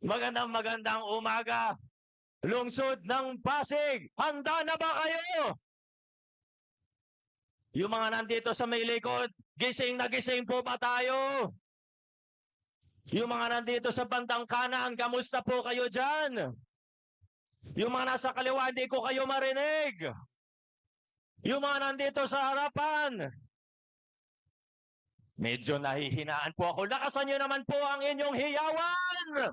Magandang umaga, lungsod ng Pasig. Handa na ba kayo? Yung mga nandito sa may likod, gising na gising po ba tayo? Yung mga nandito sa bandang kanan, kamusta po kayo dyan? Yung mga nasa kaliwa, hindi ko kayo marinig. Yung mga nandito sa harapan, medyo nahihinaan po ako. Lakasan nyo naman po ang inyong hiyawan!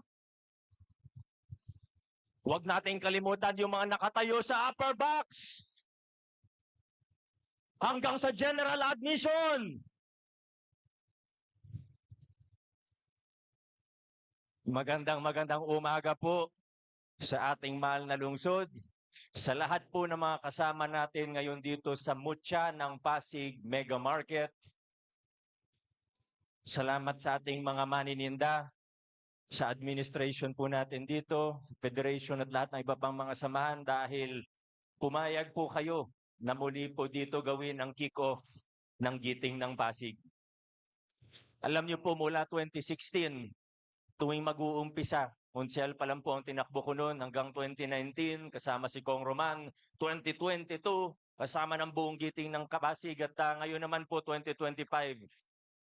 Huwag nating kalimutan yung mga nakatayo sa upper box. Hanggang sa general admission. Magandang umaga po sa ating mahal na lungsod. Sa lahat po ng mga kasama natin ngayon dito sa Mutya ng Pasig Mega Market. Salamat sa ating mga manininda, sa administration po natin dito, federation at lahat ng iba pang mga samahan dahil pumayag po kayo na muli po dito gawin ang kick-off ng Giting ng Pasig. Alam niyo po mula 2016, tuwing mag-uumpisa, Munsyal pa lang po ang tinakbo ko noon hanggang 2019, kasama si Kong Roman, 2022, kasama ng buong Giting ng Pasig at ngayon naman po 2025.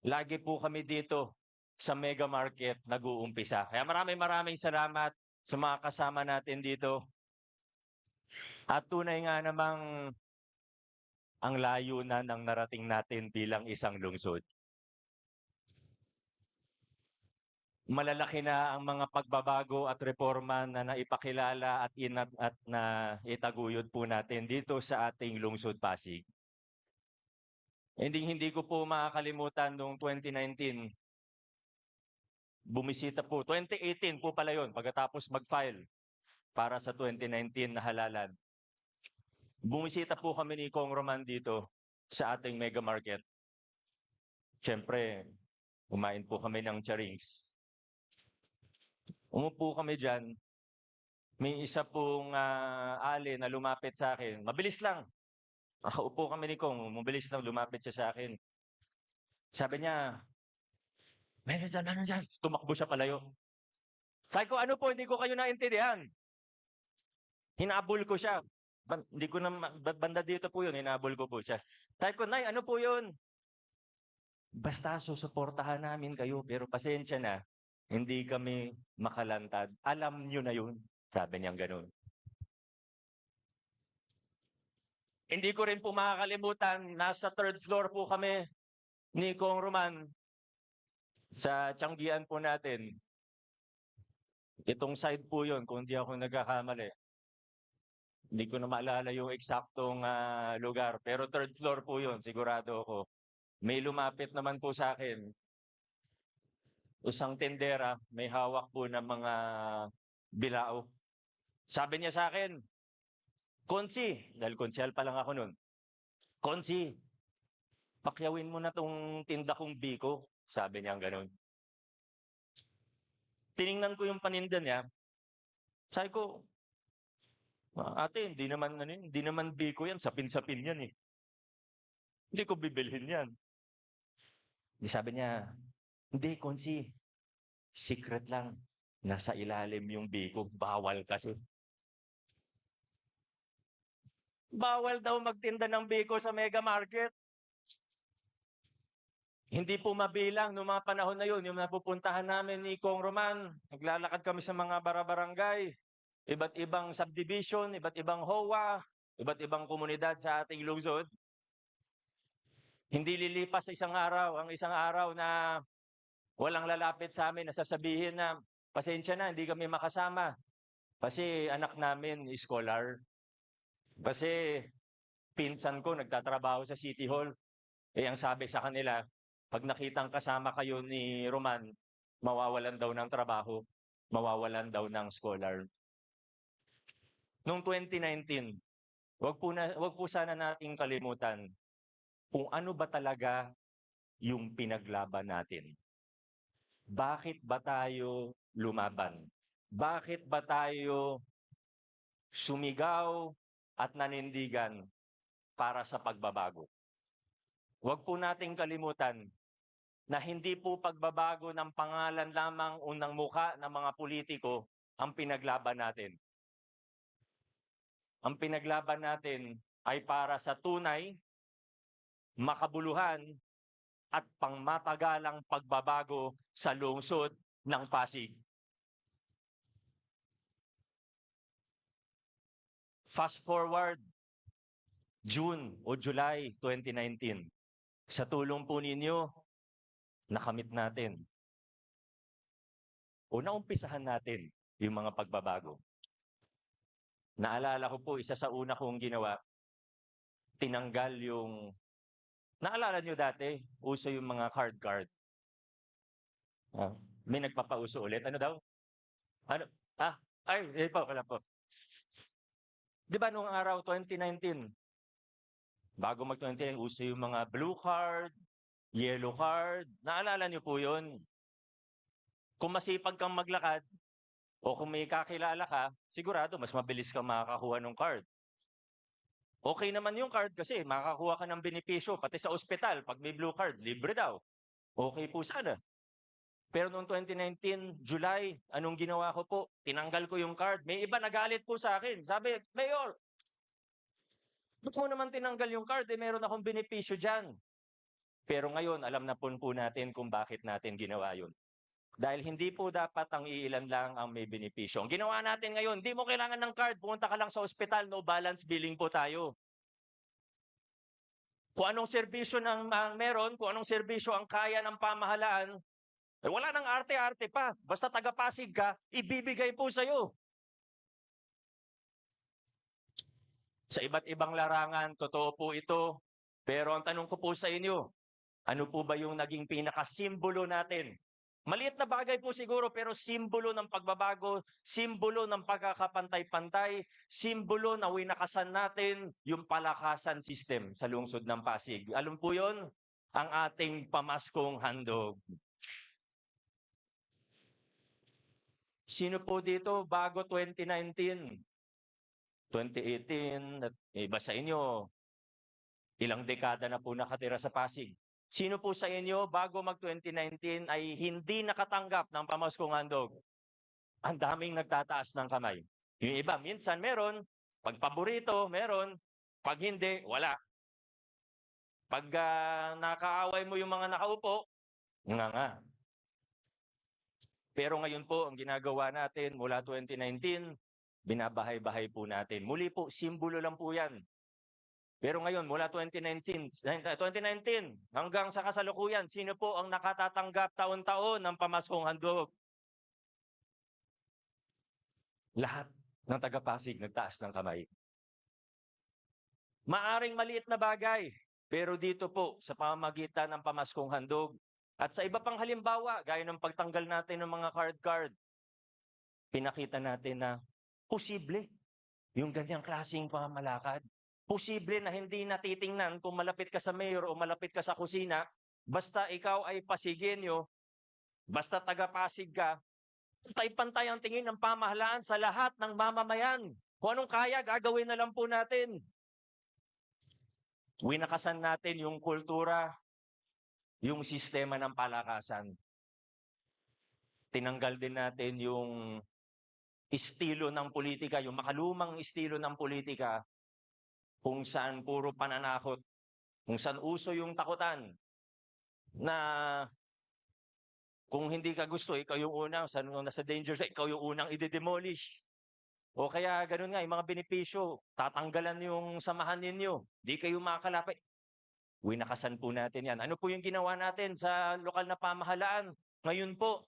Lagi po kami dito sa Mega Market nag-uumpisa. Kaya maraming salamat sa mga kasama natin dito. At tunay nga namang ang layo na ng narating natin bilang isang lungsod. Malalaki na ang mga pagbabago at reforma na naipakilala at na itaguyod po natin dito sa ating lungsod Pasig. Hindi ko po makakalimutan noong 2019, bumisita po, 2018 po pala yun, pagkatapos mag-file para sa 2019 na halalan. Bumisita po kami ni Kong Roman dito sa ating mega market. Siyempre, kumain po kami ng charings. Umupo kami dyan, may isa pong ali na lumapit sa akin. Mabilis lang. Nakaupo kami ni Kong, mabilis lang lumapit siya sa akin. Sabi niya, meron dyan, ano dyan? Tumakbo siya palayo. Sabi ko, ano po, hindi ko kayo naintindihan. Hinabol ko siya. Hindi ko na, banda dito po yun, hinabol ko po siya. Sabi ko, Nay, ano po yun? Basta susuportahan namin kayo, pero pasensya na, hindi kami makalantad. Alam nyo na yun, sabi niyang ganun. Hindi ko rin po makakalimutan, nasa third floor po kami ni Kong Roman sa Tianggian po natin. Itong side po yun, kung hindi ako nagkakamali. Hindi ko na maalala yung eksaktong lugar, pero third floor po yun, sigurado ako. May lumapit naman po sa akin. Isang tendera, may hawak po ng mga bilao. Sabi niya sa akin, Konsi, dahil konsyal pa lang ako nun, Konsi, pakyawin mo na tong tinda kong biko. Sabi niya ganun. Tiningnan ko yung paninda niya. Sabi ko, ate, hindi naman biko yan. Sapin-sapin yan eh. Hindi ko bibilhin yan. Sabi niya, hindi, Konsi. Secret lang. Nasa ilalim yung biko. Bawal kasi. Bawal daw magtinda ng biko sa mega market. Hindi po mabilang noong mga panahon na yun, yung napupuntahan namin ni Kong Roman, naglalakad kami sa mga barangay, iba't ibang subdivision, iba't ibang HOA, iba't ibang komunidad sa ating lungsod. Hindi lilipas sa isang araw, ang isang araw na walang lalapit sa amin na sasabihin na, pasensya na, hindi kami makasama. Kasi anak namin, scholar. Kasi pinsan ko nagtatrabaho sa City Hall. Ang sabi sa kanila, pag nakitang kasama kayo ni Roman, mawawalan daw ng trabaho, mawawalan daw ng scholar. Noong 2019, wag po sana nating kalimutan kung ano ba talaga yung pinaglaban natin. Bakit ba tayo lumaban? Bakit ba tayo sumigaw at nanindigan para sa pagbabago? Huwag po nating kalimutan na hindi po pagbabago ng pangalan lamang o ng muka ng mga politiko ang pinaglaban natin. Ang pinaglaban natin ay para sa tunay, makabuluhan, at pangmatagalang pagbabago sa lungsod ng Pasig. Fast forward, June o July 2019. Sa tulong po ninyo, nakamit natin. O naumpisahan natin yung mga pagbabago. Naalala ko po, isa sa una kong ginawa, tinanggal yung, naalala nyo dati, uso yung mga card. May nagpapauso ulit. Ano daw? Ano? Wala po. Di ba noong araw 2019, bago mag-2019, uso yung mga blue card, yellow card. Naalala niyo po yun? Kung masipag kang maglakad, o kung may kakilala ka, sigurado mas mabilis kang makakakuha ng card. Okay naman yung card kasi makakakuha ka ng benepisyo, pati sa ospital, pag may blue card, libre daw. Okay po sana. Pero noong 2019, July, anong ginawa ko po? Tinanggal ko yung card. May iba nagalit po sa akin. Sabi, Mayor, ba't mo naman tinanggal yung card? Meron akong benepisyo dyan. Pero ngayon, alam na po natin kung bakit natin ginawa yun. Dahil hindi po dapat ang iilan lang ang may benepisyo. Ang ginawa natin ngayon, di mo kailangan ng card, pumunta ka lang sa ospital, no balance billing po tayo. Kung anong serbisyo ang meron, kung anong serbisyo ang kaya ng pamahalaan, wala nang arte-arte pa. Basta taga-Pasig ka, ibibigay po sa'yo. Sa iba't ibang larangan, totoo po ito. Pero ang tanong ko po sa inyo, ano po ba yung naging pinakasimbolo natin? Maliit na bagay po siguro, pero simbolo ng pagbabago, simbolo ng pagkakapantay-pantay, simbolo na winakasan natin yung palakasan system sa lungsod ng Pasig. Alam po yon? Ang ating pamaskong handog. Sino po dito bago 2019? 2018, iba sa inyo, ilang dekada na po nakatira sa Pasig. Sino po sa inyo bago mag-2019 ay hindi nakatanggap ng pamaskong handog? Ang daming nagtataas ng kamay. Yung iba, minsan meron, pag paborito, meron, pag hindi, wala. Pag nakaaway mo yung mga nakaupo, nga. Pero ngayon po, ang ginagawa natin mula 2019, binabahay-bahay po natin. Muli po, simbolo lang po yan. Pero ngayon, mula 2019 hanggang sa kasalukuyan, sino po ang nakatatanggap taon-taon ng pamaskong handog? Lahat ng taga-Pasig nagtaas ng kamay. Maaring maliit na bagay, pero dito po sa pamamagitan ng pamaskong handog at sa iba pang halimbawa, gaya ng pagtanggal natin ng mga card, pinakita natin na posible yung ganyang klaseng pamamalakad. Posible na hindi natitingnan kung malapit ka sa mayor o malapit ka sa kusina, basta ikaw ay Pasigenyo, basta taga-Pasig ka, pantay-pantay ang tingin ng pamahalaan sa lahat ng mamamayan. Kung anong kaya, gagawin na lang po natin. Winakasan natin yung kultura, yung sistema ng palakasan. Tinanggal din natin yung estilo ng politika, yung makalumang estilo ng politika, kung saan puro pananakot, kung saan uso yung takutan, na kung hindi ka gusto, ikaw yung unang, nasa danger sa ikaw yung unang i-demolish. O kaya ganun nga, yung mga benepisyo, tatanggalan yung samahan ninyo, di kayo makakalapit. Winakasan po natin yan. Ano po yung ginawa natin sa lokal na pamahalaan? Ngayon po,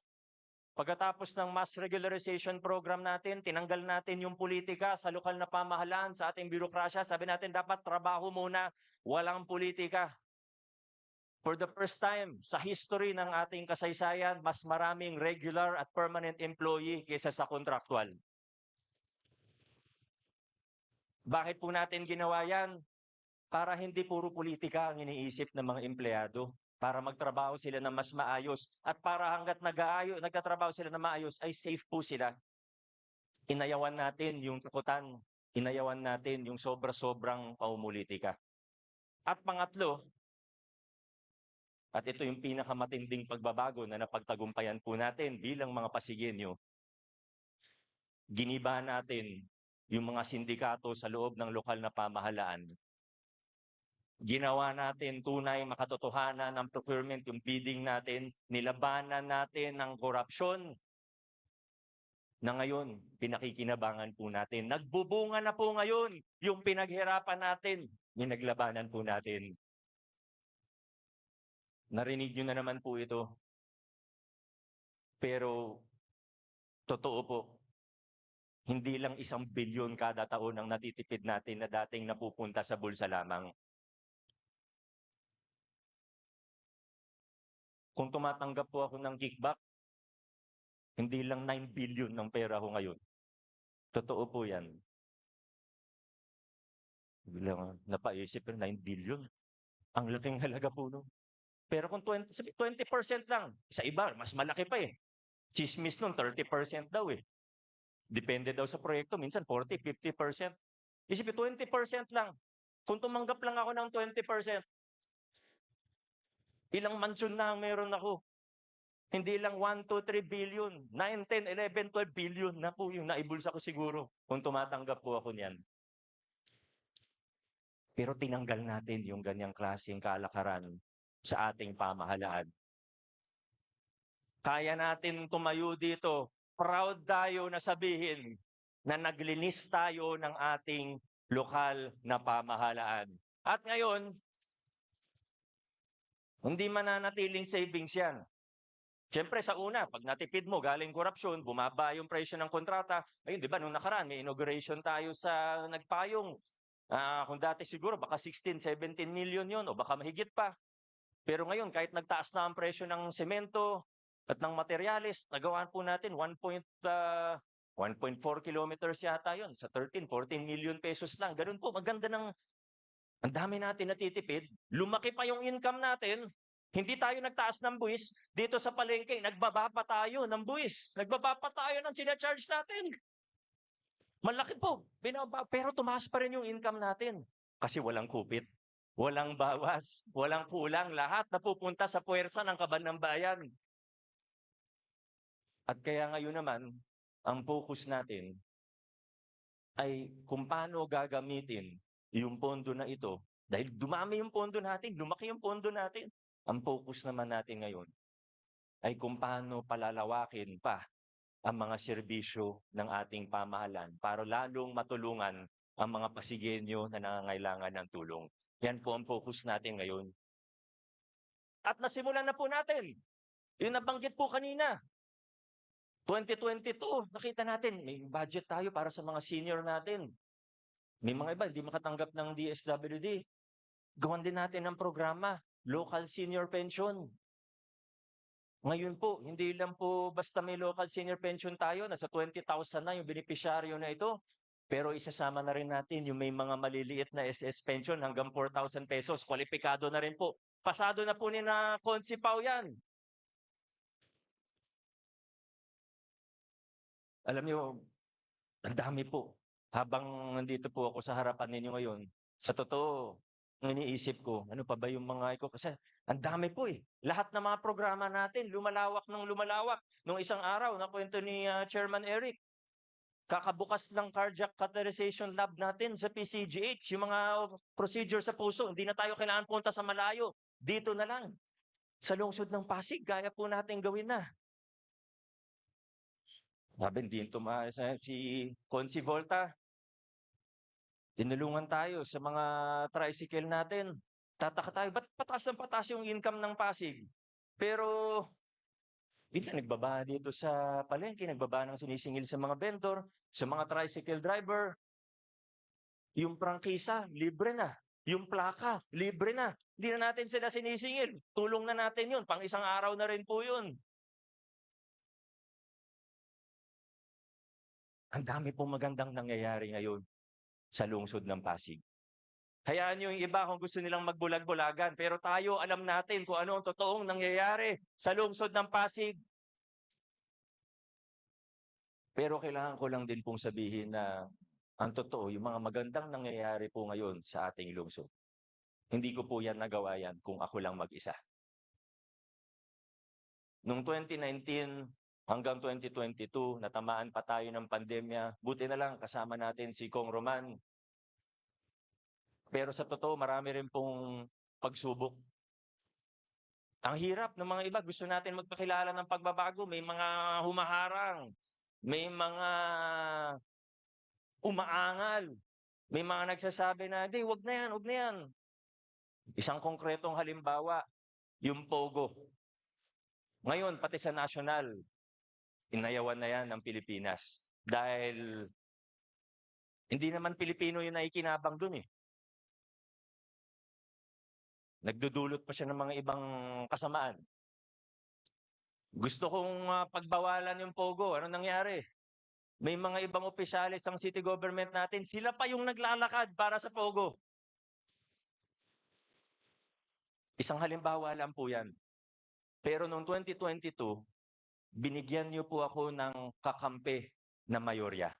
pagkatapos ng mass regularization program natin, tinanggal natin yung politika sa lokal na pamahalaan, sa ating birokrasya. Sabi natin, dapat trabaho muna, walang politika. For the first time sa history ng ating kasaysayan, mas maraming regular at permanent employee kaysa sa contractual. Bakit po natin ginawa yan? Para hindi puro politika ang iniisip ng mga empleyado, para magtrabaho sila na mas maayos at para hanggat nagtatrabaho sila na maayos ay safe po sila. Inayawan natin yung takutan, inayawan natin yung sobra-sobrang paumulitika. At pangatlo, At ito yung pinakamatinding pagbabago na napagtagumpayan po natin bilang mga Pasigueño. Giniba natin yung mga sindikato sa loob ng lokal na pamahalaan. Ginawa natin tunay makatotohanan ng procurement, yung bidding natin, nilabanan natin ang korupsyon na ngayon pinakikinabangan po natin. Nagbubunga na po ngayon yung pinaghirapan natin, yung naglabanan po natin. Narinig nyo na naman po ito. Pero totoo po, hindi lang 1 bilyon kada taon ang natitipid natin na dating napupunta sa bulsa lamang. Kung tumatanggap po ako ng kickback, hindi lang 9 billion ng pera ko ngayon. Totoo po yan. Bilang napaisip yung 9 billion. Ang laking halaga po nun. Pero kung 20% lang, sa iba, mas malaki pa eh. Chismis nun, 30% daw eh. Depende daw sa proyekto, minsan 40, 50%. Isipin, 20% lang. Kung tumanggap lang ako ng 20%, ilang mansyon na ang meron ako? Hindi lang 1, 2, 3 billion, 9, 10, 11, 12 billion na po yung naibulsa ko siguro kung tumatanggap po ako niyan. Pero tinanggal natin yung ganyang klaseng kalakaran sa ating pamahalaan. Kaya natin tumayo dito, proud tayo na sabihin na naglinis tayo ng ating lokal na pamahalaan. At ngayon, hindi mananatiling savings yan. Siyempre sa una, pag natipid mo galing korupsyon, bumaba yung presyo ng kontrata. Ayun, di ba, nung nakaraan, may inauguration tayo sa Nagpayong. Kung dati siguro, baka 16, 17 million yun, o baka mahigit pa. Pero ngayon, kahit nagtaas na ang presyo ng semento at ng materyales, nagawaan po natin 1.4 kilometers yata yun, sa 13, 14 million pesos lang. Ganun po, maganda ng, ang dami natin natitipid. Lumaki pa yung income natin. Hindi tayo nagtaas ng buwis. Dito sa palengke, nagbaba pa tayo ng buwis. Nagbaba pa tayo ng charge natin. Malaki po. Pero tumaas pa rin yung income natin. Kasi walang kupit. Walang bawas. Walang kulang. Lahat napupunta sa puwersa ng kaban ng bayan. At kaya ngayon naman, ang focus natin ay kung paano gagamitin yung pondo na ito. Dahil dumami yung pondo natin, lumaki yung pondo natin. Ang focus naman natin ngayon ay kung paano palalawakin pa ang mga serbisyo ng ating pamahalaan para lalong matulungan ang mga Pasigueño na nangangailangan ng tulong. Yan po ang focus natin ngayon. At nasimulan na po natin. Yung nabanggit po kanina, 2022, nakita natin, may budget tayo para sa mga senior natin. May mga iba, hindi makatanggap ng DSWD. Gawan din natin ang programa, local senior pension. Ngayon po, hindi lang po basta may local senior pension tayo, nasa 20,000 na yung benepisyaryo na ito. Pero isasama na rin natin yung may mga maliliit na SS pension hanggang 4,000 pesos. Kwalipikado na rin po. Pasado na po ni na Consi Pao yan. Alam niyo, ang dami po. Habang nandito po ako sa harapan ninyo ngayon, sa totoo, ang iniisip ko, ano pa ba yung mga iko? Kasi ang dami po eh. Lahat ng mga programa natin, lumalawak ng lumalawak. Nung isang araw, nakwento ni Chairman Eric, kakabukas ng cardiac catheterization lab natin sa PCGH, yung mga procedure sa puso, hindi na tayo kailangan punta sa malayo. Dito na lang. Sa lungsod ng Pasig, kaya po natin gawin na. Sabi, hindi tumaas si Consi Volta. Tinulungan tayo sa mga tricycle natin. Tataka tayo, ba't pataas ng pataas yung income ng Pasig? Pero, bigla nagbaba dito sa palengke, nagbaba ng sinisingil sa mga vendor, sa mga tricycle driver. Yung prangkisa, libre na. Yung plaka, libre na. Hindi na natin sila sinisingil. Tulong na natin yun. Pang isang araw na rin po yun. Ang dami pong magandang nangyayari ngayon sa lungsod ng Pasig. Hayaan nyo yung iba kung gusto nilang magbulag-bulagan. Pero tayo, alam natin kung ano ang totoong nangyayari sa lungsod ng Pasig. Pero kailangan ko lang din pong sabihin na ang totoo, yung mga magandang nangyayari po ngayon sa ating lungsod. Hindi ko po yan nagawa yan kung ako lang mag-isa. Noong 2019 hanggang 2022, natamaan pa tayo ng pandemya. Buti na lang kasama natin si Kong Roman. Pero sa totoo, marami rin pong pagsubok. Ang hirap ng mga iba, gusto natin magpakilala ng pagbabago. May mga humaharang, may mga umaangal, may mga nagsasabi na, "Hindi, wag na yan, wag na yan." Isang konkretong halimbawa, yung Pogo. Ngayon, pati sa national, inayawan na yan ng Pilipinas. Dahil hindi naman Pilipino yung naikinabang dun eh. Nagdudulot pa siya ng mga ibang kasamaan. Gusto kong pagbawalan yung Pogo. Ano nangyari? May mga ibang opisyalis ang city government natin, sila pa yung naglalakad para sa Pogo. Isang halimbawa lang po yan. Pero noong 2022, binigyan niyo po ako ng kakampi na mayorya.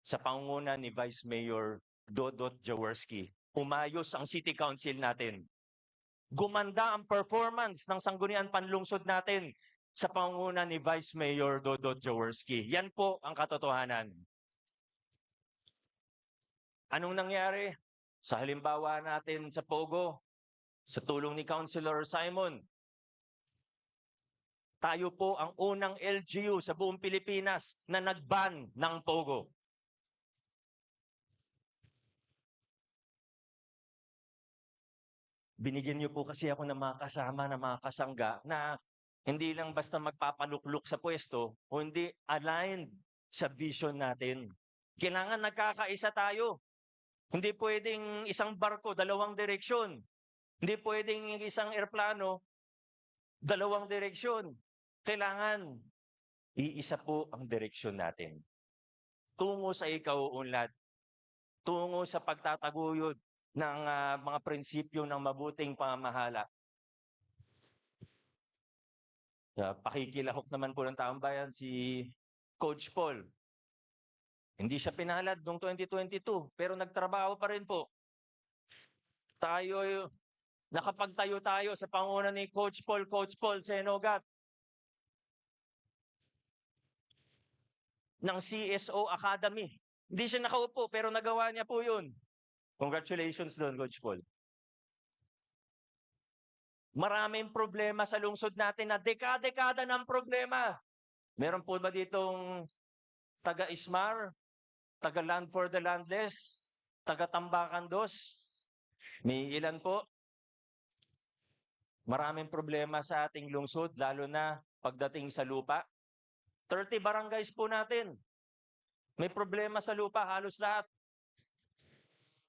Sa pangunguna ni Vice Mayor Dodot Jaworski, umayos ang city council natin. Gumanda ang performance ng sangguniang panlungsod natin sa pangunguna ni Vice Mayor Dodot Jaworski. Yan po ang katotohanan. Anong nangyari? Sa halimbawa natin sa Pogo, sa tulong ni Councilor Simon, tayo po ang unang LGU sa buong Pilipinas na nag-ban ng Pogo. Binigyan niyo po kasi ako ng mga kasama, ng mga kasangga na hindi lang basta magpapalukluk sa pwesto o hindi aligned sa vision natin. Kailangan nagkakaisa tayo. Hindi pwedeng isang barko, dalawang direksyon. Hindi pwedeng isang eroplano, dalawang direksyon. Kailangan iisa po ang direksyon natin. Tungo sa ikauunlad, tungo sa pagtataguyod ng mga prinsipyo ng mabuting pamamahala. Pakikilahok naman po ng taong bayan si Coach Paul. Hindi siya pinalad noong 2022, pero nagtrabaho pa rin po. Nakapagtayo tayo sa panguna ni Coach Paul Senogat ng CSO Academy. Hindi siya nakaupo, pero nagawa niya po yun. Congratulations doon, Coach Paul. Maraming problema sa lungsod natin na dekada-dekada ng problema. Meron po ba ditong taga-Ismar, taga-Land for the Landless, taga-Tambakan 2? May ilan po? Maraming problema sa ating lungsod, lalo na pagdating sa lupa. 30 barangays po natin. May problema sa lupa, halos lahat.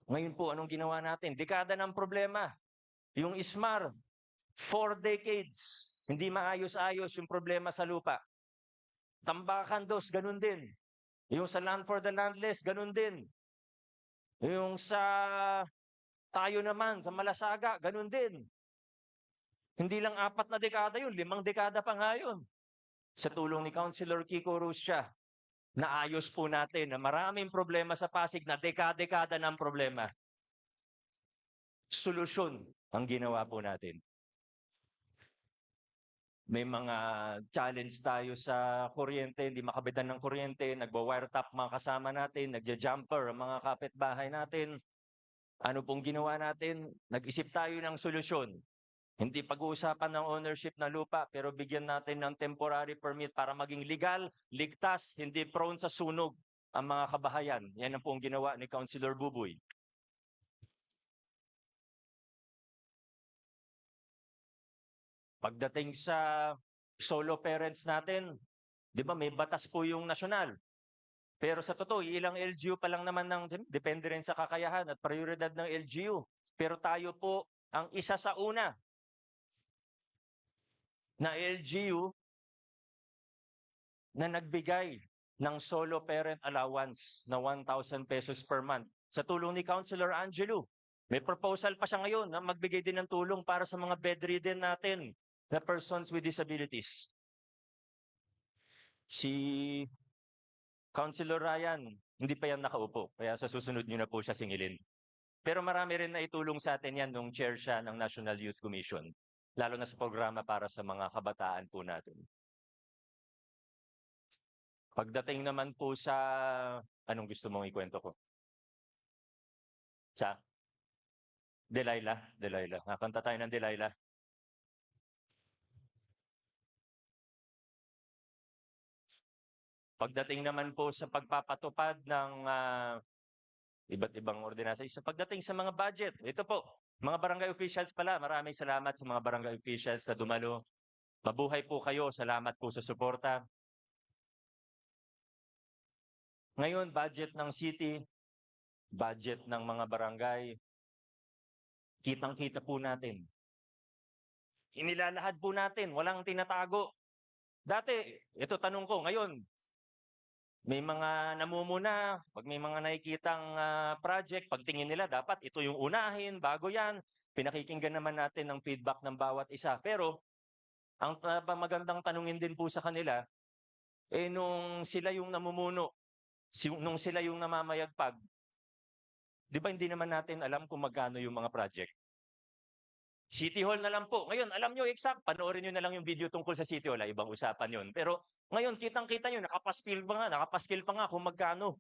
Ngayon po, anong ginawa natin? Dekada ng problema. Yung Ismar, 4 decades, hindi maayos-ayos yung problema sa lupa. Tambakan 2, ganun din. Yung sa Land for the Landless, ganun din. Yung sa tayo naman, sa Malasaga, ganun din. Hindi lang 4 na dekada yun, 5 dekada pa nga yun. Sa tulong ni Councilor Kiko Rusya, naayos po natin na maraming problema sa Pasig na dekada-dekada ng problema. Solusyon ang ginawa po natin. May mga challenge tayo sa kuryente, hindi makabitan ng kuryente, nagwa-wiretap mga kasama natin, nagja-jumper ang mga kapitbahay natin. Ano pong ginawa natin? Nag-isip tayo ng solusyon. Hindi pag-uusapan ng ownership na lupa, pero bigyan natin ng temporary permit para maging legal, ligtas, hindi prone sa sunog ang mga kabahayan. Yan ang pong ginawa ni Councilor Buboy. Pagdating sa solo parents natin, di ba may batas po yung nasyonal. Pero sa totoo, ilang LGU pa lang naman depende rin sa kakayahan at prioridad ng LGU. Pero tayo po ang isa sa una na LGU na nagbigay ng solo parent allowance na 1,000 pesos per month. Sa tulong ni Councilor Angelo, may proposal pa siya ngayon na magbigay din ng tulong para sa mga bedridden natin na persons with disabilities. Si Councilor Ryan, hindi pa yan nakaupo, kaya sa susunod nyo na po siya singilin. Pero marami rin na itulong sa atin yan nung chair siya ng National Youth Commission. lalo na sa programa para sa mga kabataan po natin. Pagdating naman po sa anong gusto mong ikwento ko? Sa Delilah. Kakanta tayo ng Delilah. Pagdating naman po sa pagpapatupad ng iba't ibang ordinasyon, sa pagdating sa mga budget, ito po, mga barangay officials pala, maraming salamat sa mga barangay officials na dumalo. Mabuhay po kayo, salamat po sa suporta. Ngayon, budget ng city, budget ng mga barangay, kitang-kita po natin. Inilalahad po natin, walang tinatago. Dati, ito tanong ko, ngayon, may mga namumuna, pag may mga nakikitang project, pagtingin nila, dapat ito yung unahin, bago yan. Pinakikinggan naman natin ang feedback ng bawat isa. Pero, ang magandang tanungin din po sa kanila, nung sila yung namumuno, nung sila yung namamayagpag, di ba hindi naman natin alam kung magkano yung mga project? City Hall na lang po. Ngayon, alam nyo exact, panoorin nyo na lang yung video tungkol sa City Hall. Ibang usapan yun. Pero ngayon, kitang-kita nyo, nakapaskil pa nga kung magkano.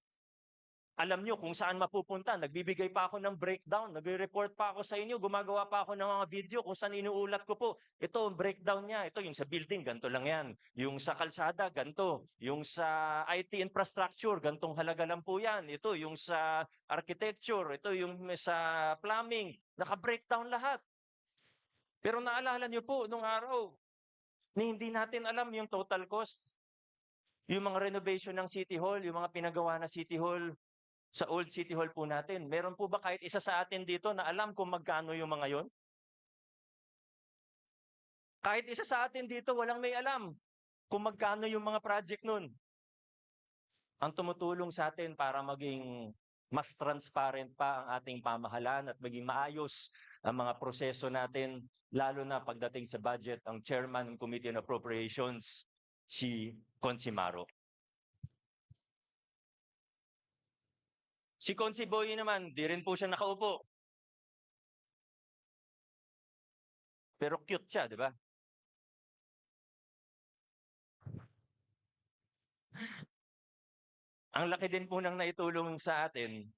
Alam nyo kung saan mapupunta. Nagbibigay pa ako ng breakdown. Nagre-report pa ako sa inyo. Gumagawa pa ako ng mga video kung saan inuulat ko po. Ito, breakdown niya. Ito, yung sa building, ganito lang yan. Yung sa kalsada, ganito. Yung sa IT infrastructure, gantong halaga lang po yan. Ito, yung sa architecture. Ito, yung sa plumbing. Naka-breakdown lahat. Pero naalala niyo po, nung araw, na hindi natin alam yung total cost. Yung mga renovation ng City Hall, yung mga pinagawa na City Hall, sa old City Hall po natin. Meron po ba kahit isa sa atin dito na alam kung magkano yung mga yon? Kahit isa sa atin dito, walang may alam kung magkano yung mga project nun. Ang tumutulong sa atin para maging mas transparent pa ang ating pamahalaan at maging maayos ang mga proseso natin, lalo na pagdating sa budget, ang chairman ng Committee on Appropriations, si Consimaro. Si Consi Boy naman, di rin po siya nakaupo. Pero cute siya, di ba? Ang laki din po ng naitulong sa atin,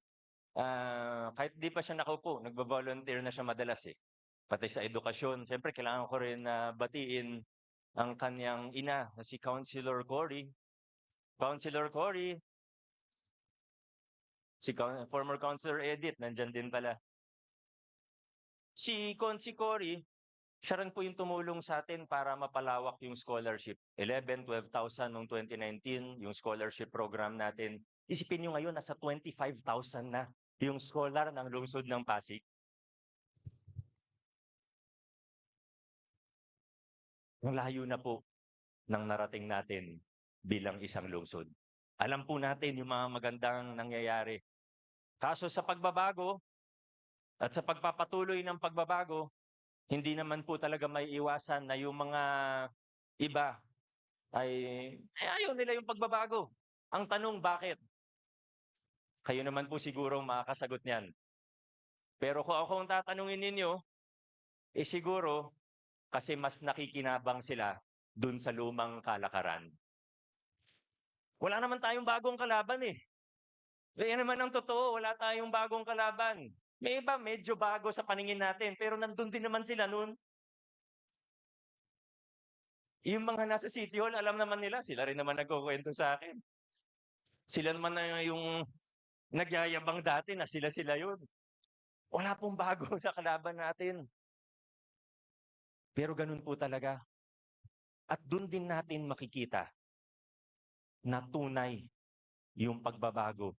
kahit di pa siya nakaupo, nagbo-volunteer na siya madalas eh. Pati sa edukasyon, siyempre kailangan ko rin na batiin ang kanyang ina na si Councilor Cory. Councilor Cory, si former Councilor Edith, nandyan din pala. Si Consi Cory, siya rin po yung tumulong sa atin para mapalawak yung scholarship. 11,000, 12,000 noong 2019, yung scholarship program natin. Isipin nyo ngayon, nasa 25,000 na yung scholar ng lungsod ng Pasig. Ang layo na po ng narating natin bilang isang lungsod. Alam po natin yung mga magandang nangyayari. Kaso sa pagbabago at sa pagpapatuloy ng pagbabago, hindi naman po talaga may iwasan na yung mga iba ay ayaw nila yung pagbabago. Ang tanong, bakit? Kayo naman po siguro makakasagot niyan. Pero kung ako ang tatanungin ninyo, siguro kasi mas nakikinabang sila dun sa lumang kalakaran. Wala naman tayong bagong kalaban eh. Yan naman ang totoo, wala tayong bagong kalaban. May iba medyo bago sa paningin natin, pero nandun din naman sila noon. Yung mga nasa City Hall, alam naman nila, sila rin naman nagkukwento sa akin. Sila naman na yung nagyayabang dati na sila yun. Wala pong bago na kalaban natin. Pero ganun po talaga. At dun din natin makikita na tunay yung pagbabago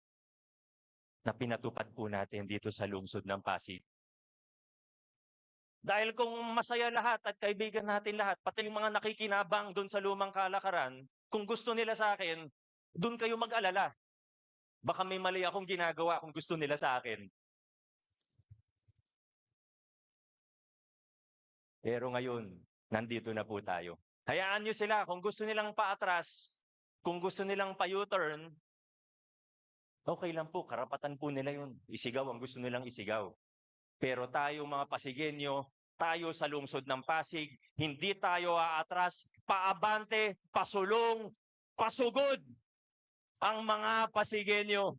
na pinatupad po natin dito sa lungsod ng Pasig. Dahil kung masaya lahat at kaibigan natin lahat, pati yung mga nakikinabang doon sa lumang kalakaran, kung gusto nila sa akin, doon kayo mag-alala. Baka may mali akong ginagawa kung gusto nila sa akin. Pero ngayon, nandito na po tayo. Hayaan nyo sila kung gusto nilang paatras, kung gusto nilang pa-U-turn, okay lang po, karapatan po nila yun. Isigaw ang gusto nilang isigaw. Pero tayo mga Pasigenyo, tayo sa lungsod ng Pasig. Hindi tayo aatras, paabante, pasulong, pasugod ang mga Pasigenyo.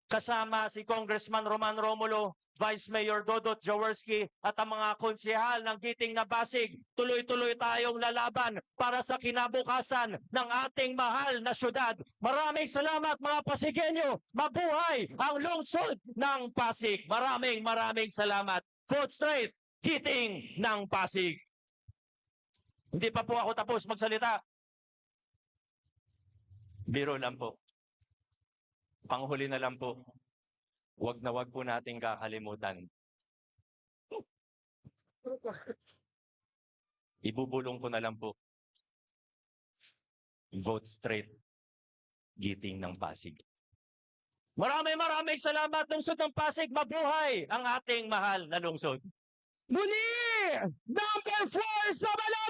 Kasama si Congressman Roman Romulo, Vice Mayor Dodot Jaworski at ang mga konsehal ng Giting na Pasig. Tuloy-tuloy tayong lalaban para sa kinabukasan ng ating mahal na syudad. Maraming salamat mga Pasigenyo. Mabuhay ang lungsod ng Pasig. Maraming salamat. Vote straight, Giting ng Pasig. Hindi pa po ako tapos magsalita. Biro lang po. Panghuli na lang po. Wag na wag po nating kakalimutan. Ibubulong ko na lang po. Vote straight, Giting ng Pasig. Maraming salamat, lungsod ng Pasig. Mabuhay ang ating mahal na lungsod. Muli, number 4 sa Balay!